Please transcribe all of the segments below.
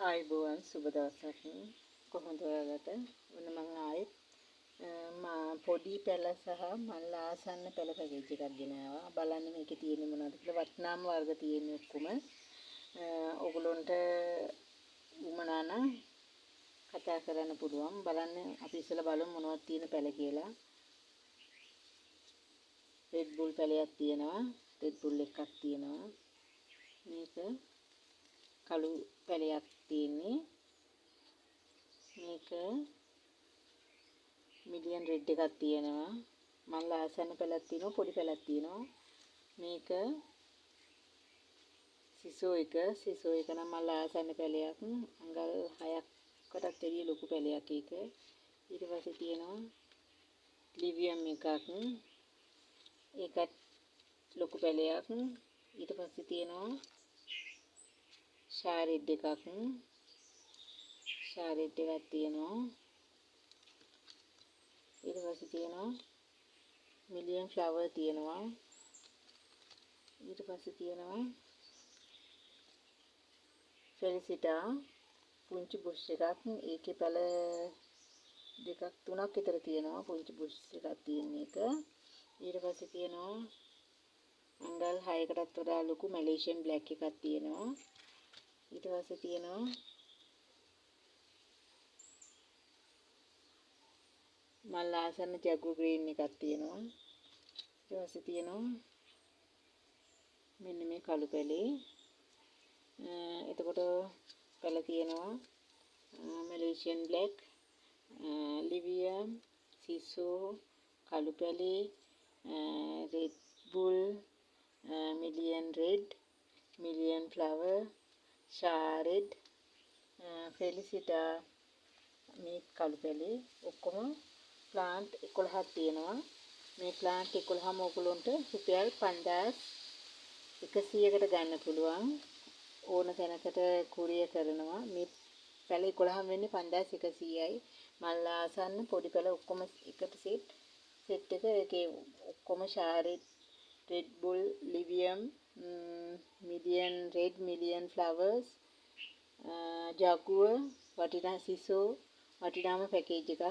ආයුබෝවන් සුබ දවසක් කොහොමද ඔයාලට ඔන්න මම ආයෙත් පොඩි පැල සහ මල් ආසන්න පැල පැකේජ් එකක් ගෙනාවා බලන්න මේකේ තියෙන්නේ මොනවද කියලා වටිනාම වර්ග තියෙන්නේ ඔක්කොම ඔයගොල්ලන්ට උමනා නම් කතා කරන්න පුළුවන් බලන්න අපි ඉස්සෙල්ලා බලමු මොනවද තියෙන පැල කියලා රෙඩ් බුල් පැලයක් තියෙනවා රෙඩ් බුල් එකක් තියෙනවා මේක කළු පැලයක් තියෙන්නේ මේක මිලියන් රෙඩ් එකක් තියෙනවා මල් ආසන්න පැලක් තියෙනවා පොඩි පැලක් තියෙනවා මේක සිසෝ එක නම් මල් ආසන්න පැලයක් අඟල් 6කටත් වැඩිය ලොකු පැලයක් ඒක ඊට පස්සේ තියෙනවා ලිවියම් එකක් ඒකත් ලොකු පැලයක් ඊට පස්සේ තියෙනවා ෂාරෙඩ් එකක් තියෙනවා ඊට පස්සේ තියෙනවා මිලියන් ෆ්ලවර් තියෙනවා ඊට පස්සේ තියෙනවා ෆෙලිසිටා පුංචි බුෂ් එකක් ඒකේ පැල දෙකක් තුනක් විතර තියෙනවා පුංචි බුෂ් එකක් තියෙන එක ඊට පස්සේ තියෙනවා අඟල් 6කටත් වඩා ලොකු මැලේසියන් බ්ලැක් එකක් තියෙනවා ඊට පස්සේ තියෙනවා මල් ආසන්න ජැගු ග්‍රීන් එකක් තියෙනවා ඊට පස්සේ තියෙනවා මෙන්න මේ කළු පැලේ එතකොට පැල තියෙනවා මැලේසියන් බ්ලැක් ලිවියම් සිසෝ කළු පැලේ Red Bull million red million flower ෂාරෙඩ් ෆෙලිසිටා මේ කළු පැලේ ඔක්කොම ප්ලාන්ට් 11ක් තියෙනවා මේ ප්ලාන්ට් 11ම ඔයගොල්ලන්ට රුපියල් 5100කට ගන්න පුළුවන් ඕන තැනකට කුරියර් කරනවා මේ පැල 11ම වෙන්නේ 5100යි මල් ආසන්න පොඩි පැල ඔක්කොම එකට සෙට් එක ඒකේ ඔක්කොම ෂාරෙඩ් රෙඩ් බුල් ලිවියම් මිලියන් රෙඩ් මිලියන් ෆ්ලවර්ස් ජගුව වටිනා සිසෝ වටිනාම පැකේජ් එකක්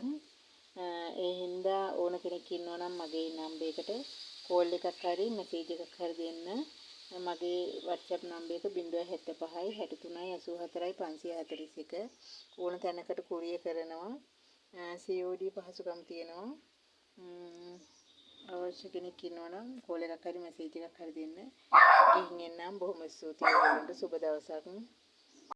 ඒ හින්දා ඕන කෙනෙක් ඉන්නවා නම් මගේ නම්බර් එකට කෝල් එකක් හරි මෙසේජ් එකක් හරි දෙන්න මගේ WhatsApp නම්බර් එක 075 63 84 541 ඕන තැනකට කුරියර් කරනවා COD පහසුකම් තියෙනවා අවශ්‍ය කෙනෙක් ඉන්නවා නම් කෝල් එකක් හරි මෙසේජ් එකක් හරි දෙන්න ගිහින් එන්නම් බොහොම ස්තුතියි ඔයගොල්ලන්ට සුබ දවසක්